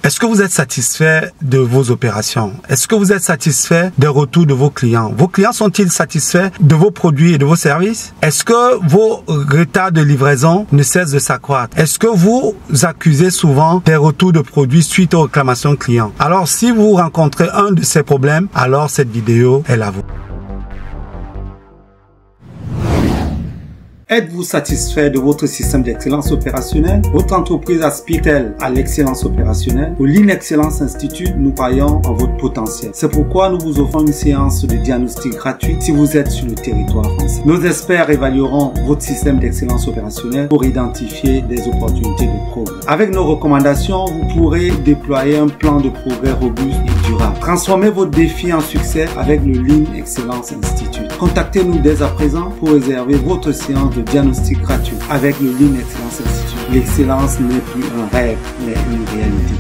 Est-ce que vous êtes satisfait de vos opérations? Est-ce que vous êtes satisfait des retours de vos clients? Vos clients sont-ils satisfaits de vos produits et de vos services? Est-ce que vos retards de livraison ne cessent de s'accroître? Est-ce que vous accusez souvent des retours de produits suite aux réclamations clients? Alors, si vous rencontrez un de ces problèmes, alors cette vidéo est à vous. Êtes-vous satisfait de votre système d'excellence opérationnelle? Votre entreprise aspire-t-elle à l'excellence opérationnelle? Au Lean Excellence Institute, nous croyons en votre potentiel. C'est pourquoi nous vous offrons une séance de diagnostic gratuite si vous êtes sur le territoire français. Nos experts évalueront votre système d'excellence opérationnelle pour identifier des opportunités de progrès. Avec nos recommandations, vous pourrez déployer un plan de progrès robuste et durable. Transformez votre défi en succès avec le Lean Excellence Institute. Contactez-nous dès à présent pour réserver votre séance de diagnostic gratuit avec le Lean Excellence Institute. L'excellence n'est plus un rêve, mais une réalité.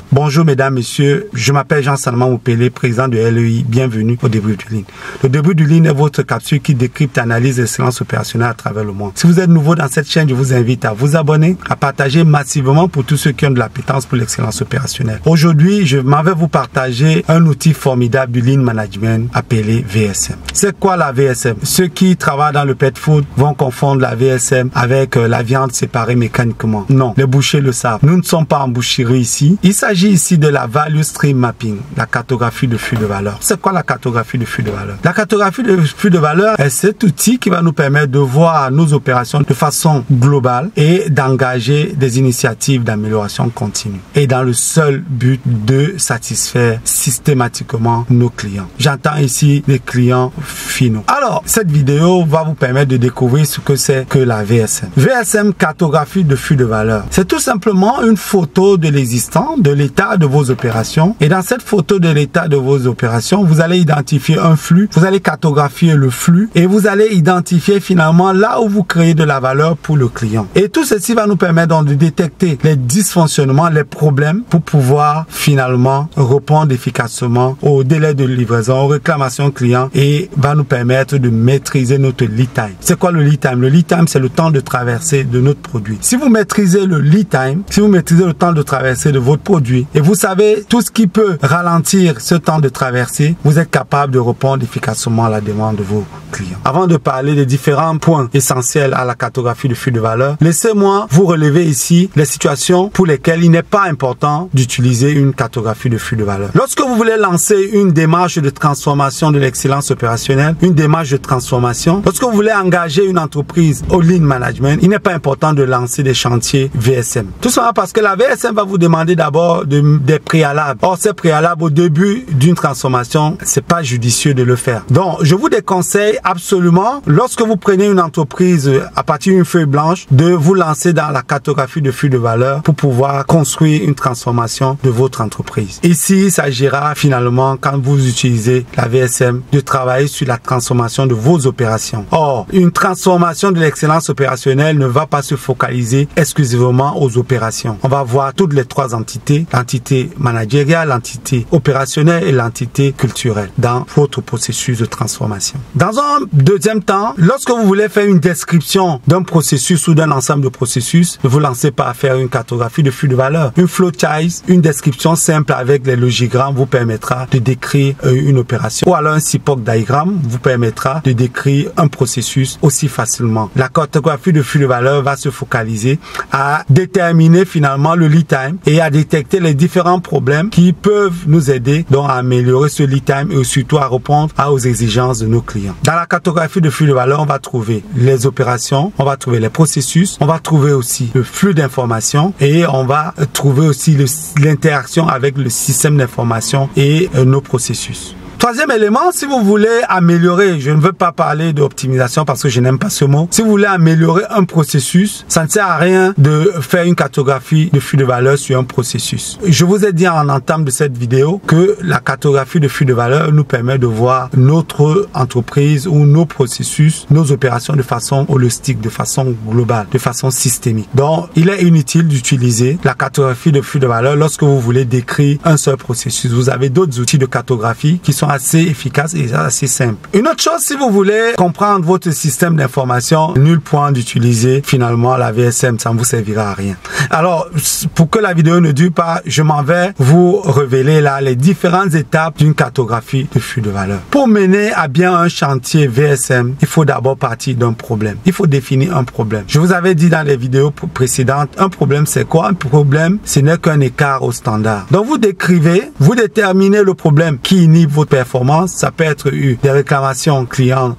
Bonjour mesdames, messieurs, je m'appelle Jean-Salman Moupele, président de LEI. Bienvenue au Débrief du Lean. Le Débrief du Lean est votre capsule qui décrypte et analyse l'excellence opérationnelle à travers le monde. Si vous êtes nouveau dans cette chaîne, je vous invite à vous abonner, à partager massivement pour tous ceux qui ont de l'appétence pour l'excellence opérationnelle. Aujourd'hui, je m'en vais vous partager un outil formidable du Lean Management appelé VSM. C'est quoi la VSM? Ceux qui travaillent dans le pet food vont confondre la VSM avec la viande séparée mécaniquement. Non, les bouchers le savent. Nous ne sommes pas en boucherie ici. Il s'agit ici de la Value Stream Mapping, la cartographie de flux de valeur. C'est quoi la cartographie de flux de valeur? La cartographie de flux de valeur est cet outil qui va nous permettre de voir nos opérations de façon globale et d'engager des initiatives d'amélioration continue. Et dans le seul but de satisfaire systématiquement nos clients. J'entends ici les clients finaux. Alors, cette vidéo va vous permettre de découvrir ce que c'est que la VSM. VSM, cartographie de flux de valeur. C'est tout simplement une photo de l'existant, de l'état de vos opérations, et dans cette photo de l'état de vos opérations, vous allez identifier un flux, vous allez cartographier le flux et vous allez identifier finalement là où vous créez de la valeur pour le client. Et tout ceci va nous permettre donc de détecter les dysfonctionnements, les problèmes pour pouvoir finalement répondre efficacement au délai de livraison, aux réclamations clients et va nous permettre de maîtriser notre lead time. C'est quoi le lead time? Le lead time, c'est le temps de traversée de notre produit. Si vous maîtrisez le lead time, si vous maîtrisez le temps de traversée de votre produit, et vous savez tout ce qui peut ralentir ce temps de traversée, vous êtes capable de répondre efficacement à la demande de vos clients. Avant de parler des différents points essentiels à la cartographie de flux de valeur, laissez-moi vous relever ici les situations pour lesquelles il n'est pas important d'utiliser une cartographie de flux de valeur. Lorsque vous voulez lancer une démarche de transformation de l'excellence opérationnelle, une démarche de transformation, lorsque vous voulez engager une entreprise au Lean Management, il n'est pas important de lancer des chantiers VSM. Tout simplement parce que la VSM va vous demander d'abord des préalables. Or, ces préalables au début d'une transformation, c'est pas judicieux de le faire. Donc, je vous déconseille absolument, lorsque vous prenez une entreprise à partir d'une feuille blanche, de vous lancer dans la cartographie de flux de valeur pour pouvoir construire une transformation de votre entreprise. Ici, il s'agira finalement, quand vous utilisez la VSM, de travailler sur la transformation de vos opérations. Or, une transformation de l'excellence opérationnelle ne va pas se focaliser exclusivement aux opérations. On va voir toutes les trois entités, l'entité managériale, l'entité opérationnelle et l'entité culturelle dans votre processus de transformation. Dans un deuxième temps, lorsque vous voulez faire une description d'un processus ou d'un ensemble de processus, ne vous lancez pas à faire une cartographie de flux de valeur. Une flowchart, une description simple avec les logigrammes vous permettra de décrire une opération. Ou alors un CIPOC diagramme vous permettra de décrire un processus aussi facilement. La cartographie de flux de valeur va se focaliser à déterminer finalement le lead time et à détecter les différents problèmes qui peuvent nous aider donc à améliorer ce lead time et surtout à répondre aux exigences de nos clients. Dans la cartographie de flux de valeur, on va trouver les opérations, on va trouver les processus, on va trouver aussi le flux d'informations et on va trouver aussi l'interaction avec le système d'information et nos processus. Troisième élément, si vous voulez améliorer, je ne veux pas parler d'optimisation parce que je n'aime pas ce mot. Si vous voulez améliorer un processus, ça ne sert à rien de faire une cartographie de flux de valeur sur un processus. Je vous ai dit en entame de cette vidéo que la cartographie de flux de valeur nous permet de voir notre entreprise ou nos processus, nos opérations de façon holistique, de façon globale, de façon systémique. Donc, il est inutile d'utiliser la cartographie de flux de valeur lorsque vous voulez décrire un seul processus. Vous avez d'autres outils de cartographie qui sont sont assez efficaces et assez simples. Une autre chose, si vous voulez comprendre votre système d'information, nul point d'utiliser finalement la VSM, ça ne vous servira à rien. Alors, pour que la vidéo ne dure pas, je m'en vais vous révéler là les différentes étapes d'une cartographie de flux de valeur. Pour mener à bien un chantier VSM, il faut d'abord partir d'un problème. Il faut définir un problème. Je vous avais dit dans les vidéos précédentes, un problème c'est quoi? Un problème, ce n'est qu'un écart au standard. Donc vous décrivez, vous déterminez le problème qui inhibe votre performance. Ça peut être des réclamations clients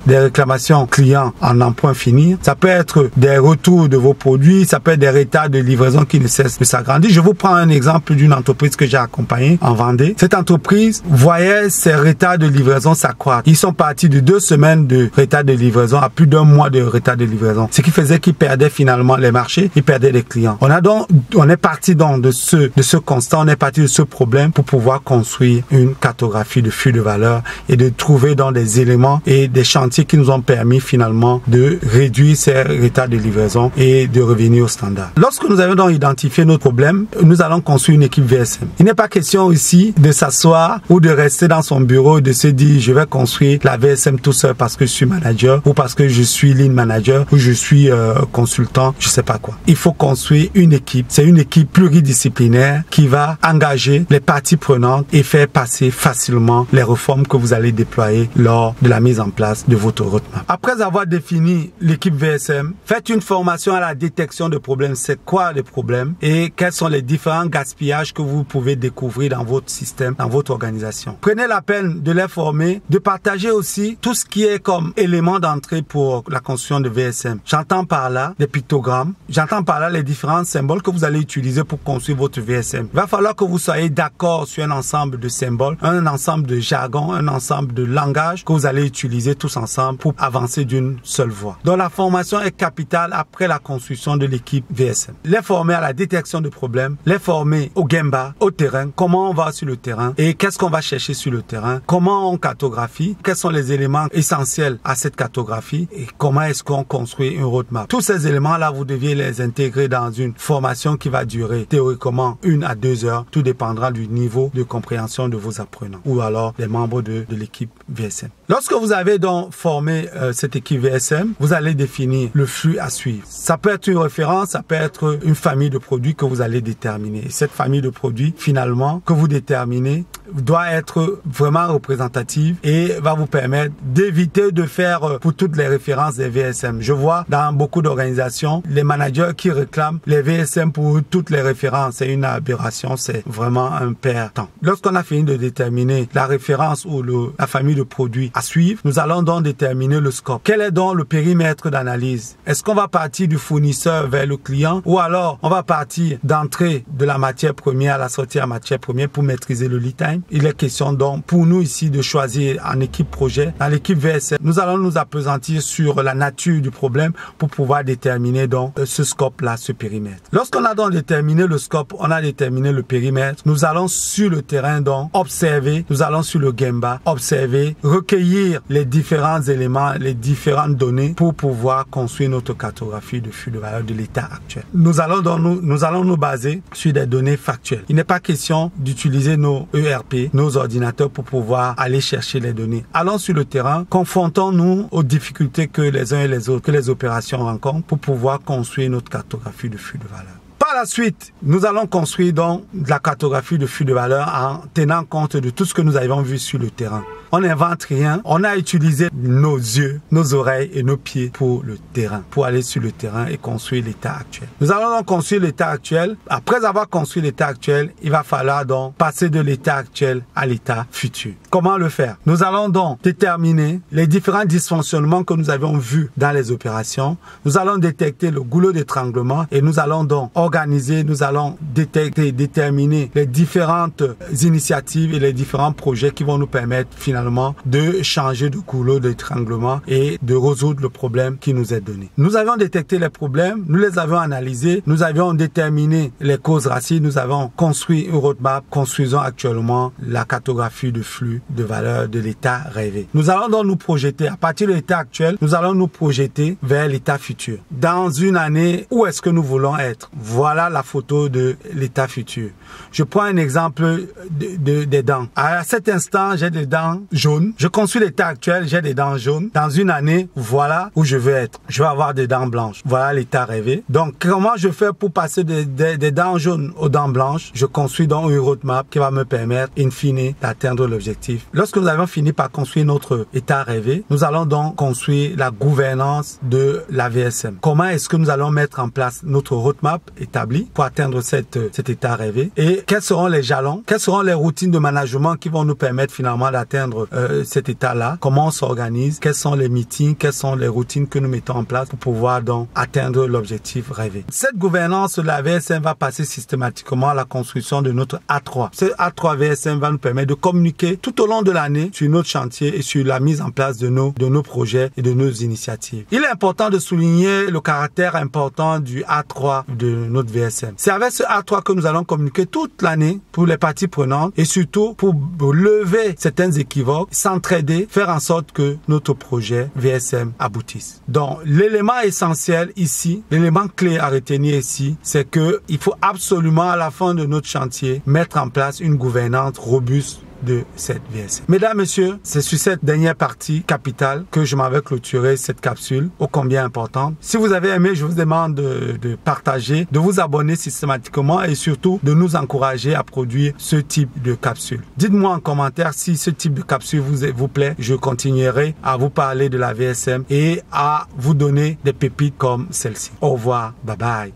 en n'en point finir. Ça peut être des retours de vos produits. Ça peut être des retards de livraison qui ne cessent de s'agrandir. Je vous prends un exemple d'une entreprise que j'ai accompagnée en Vendée. Cette entreprise voyait ses retards de livraison s'accroître. Ils sont partis de 2 semaines de retard de livraison à plus d'1 mois de retard de livraison. Ce qui faisait qu'ils perdaient finalement les marchés, ils perdaient les clients. On est parti donc de ce constat, on est parti de ce problème pour pouvoir construire une cartographie de flux de valeur et de trouver dans des éléments et des chantiers qui nous ont permis finalement de réduire ces retards de livraison et de revenir au standard. Lorsque nous avons donc identifié notre problème, nous allons construire une équipe VSM. Il n'est pas question ici de s'asseoir ou de rester dans son bureau et de se dire je vais construire la VSM tout seul parce que je suis manager ou parce que je suis lead manager ou je suis consultant, je sais pas quoi. Il faut construire une équipe. C'est une équipe pluridisciplinaire qui va engager les parties prenantes et faire passer facilement les réformes que vous allez déployer lors de la mise en place de votre roadmap. Après avoir défini l'équipe VSM, faites une formation à la détection de problèmes. C'est quoi les problèmes et quels sont les différents gaspillages que vous pouvez découvrir dans votre système, dans votre organisation. Prenez la peine de les former, de partager aussi tout ce qui est comme élément d'entrée pour la construction de VSM. J'entends par là des pictogrammes, j'entends par là les différents symboles que vous allez utiliser pour construire votre VSM. Il va falloir que vous soyez d'accord sur un ensemble de symboles, un ensemble de jargon, un ensemble de langage que vous allez utiliser tous ensemble pour avancer d'une seule voie. Donc la formation est capitale après la construction de l'équipe VSM. Les former à la détection de problèmes, les former au Gemba, au terrain, comment on va sur le terrain et qu'est-ce qu'on va chercher sur le terrain, comment on cartographie, quels sont les éléments essentiels à cette cartographie et comment est-ce qu'on construit une roadmap. Tous ces éléments-là, vous deviez les intégrer dans une formation qui va durer théoriquement 1 à 2 heures. Tout dépendra du niveau de compréhension de vos apprenants ou alors des membres de l'équipe VSM. Lorsque vous avez donc formé cette équipe VSM, vous allez définir le flux à suivre. Ça peut être une référence, ça peut être une famille de produits que vous allez déterminer. Et cette famille de produits, finalement, que vous déterminez, doit être vraiment représentative et va vous permettre d'éviter de faire pour toutes les références des VSM. Je vois dans beaucoup d'organisations, les managers qui réclament les VSM pour toutes les références. C'est une aberration, c'est vraiment un perte-temps. Lorsqu'on a fini de déterminer la référence ou la famille de produits à suivre, nous allons donc déterminer le scope. Quel est donc le périmètre d'analyse? Est-ce qu'on va partir du fournisseur vers le client ou alors on va partir d'entrée de la matière première à la sortie de la matière première pour maîtriser le lead time? Il est question donc pour nous ici de choisir en équipe projet. Dans l'équipe VSM, nous allons nous appesantir sur la nature du problème pour pouvoir déterminer donc ce scope-là, ce périmètre. Lorsqu'on a donc déterminé le scope, on a déterminé le périmètre, nous allons sur le terrain donc observer, nous allons sur le Gemba, observer, recueillir les différents éléments, les différentes données pour pouvoir construire notre cartographie de flux de valeur de l'état actuel. Nous allons nous baser sur des données factuelles. Il n'est pas question d'utiliser nos ERP, nos ordinateurs pour pouvoir aller chercher les données. Allons sur le terrain, confrontons-nous aux difficultés que les uns et les autres, que les opérations rencontrent pour pouvoir construire notre cartographie de flux de valeur. Par la suite, nous allons construire donc la cartographie de flux de valeur en tenant compte de tout ce que nous avons vu sur le terrain. On n'invente rien, on a utilisé nos yeux, nos oreilles et nos pieds pour le terrain, pour aller sur le terrain et construire l'état actuel. Nous allons donc construire l'état actuel. Après avoir construit l'état actuel, il va falloir donc passer de l'état actuel à l'état futur. Comment le faire? Nous allons donc déterminer les différents dysfonctionnements que nous avions vus dans les opérations. Nous allons détecter le goulot d'étranglement et nous allons donc organiser, nous allons déterminer les différentes initiatives et les différents projets qui vont nous permettre finalement de changer de goulot d'étranglement et de résoudre le problème qui nous est donné. Nous avions détecté les problèmes, nous les avons analysés, nous avions déterminé les causes racines, nous avons construit une roadmap, construisons actuellement la cartographie de flux de valeur de l'état rêvé. Nous allons donc nous projeter, à partir de l'état actuel, nous allons nous projeter vers l'état futur. Dans une année, où est-ce que nous voulons être? Voilà la photo de l'état futur. Je prends un exemple des dents. À cet instant, j'ai des dents jaunes. Je construis l'état actuel, j'ai des dents jaunes. Dans une année, voilà où je veux être. Je vais avoir des dents blanches. Voilà l'état rêvé. Donc, comment je fais pour passer des dents jaunes aux dents blanches? Je construis donc une roadmap qui va me permettre, in fine, d'atteindre l'objectif. Lorsque nous avons fini par construire notre état rêvé, nous allons donc construire la gouvernance de la VSM. Comment est-ce que nous allons mettre en place notre roadmap établie pour atteindre cet état rêvé? Et quels seront les jalons? Quelles seront les routines de management qui vont nous permettre finalement d'atteindre cet état-là? Comment on s'organise? Quels sont les meetings? Quelles sont les routines que nous mettons en place pour pouvoir donc atteindre l'objectif rêvé? Cette gouvernance de la VSM va passer systématiquement à la construction de notre A3. Ce A3 VSM va nous permettre de communiquer tout au long de l'année sur notre chantier et sur la mise en place de nos projets et de nos initiatives. Il est important de souligner le caractère important du A3 de notre VSM. C'est avec ce A3 que nous allons communiquer toute l'année pour les parties prenantes et surtout pour lever certaines équivoques, s'entraider, faire en sorte que notre projet VSM aboutisse. Donc, l'élément essentiel ici, l'élément clé à retenir ici, c'est que il faut absolument à la fin de notre chantier mettre en place une gouvernance robuste de cette VSM. Mesdames, Messieurs, c'est sur cette dernière partie capitale que je m'avais clôturé cette capsule, ô combien importante. Si vous avez aimé, je vous demande de partager, de vous abonner systématiquement et surtout de nous encourager à produire ce type de capsule. Dites-moi en commentaire si ce type de capsule vous plaît. Je continuerai à vous parler de la VSM et à vous donner des pépites comme celle-ci. Au revoir, bye bye.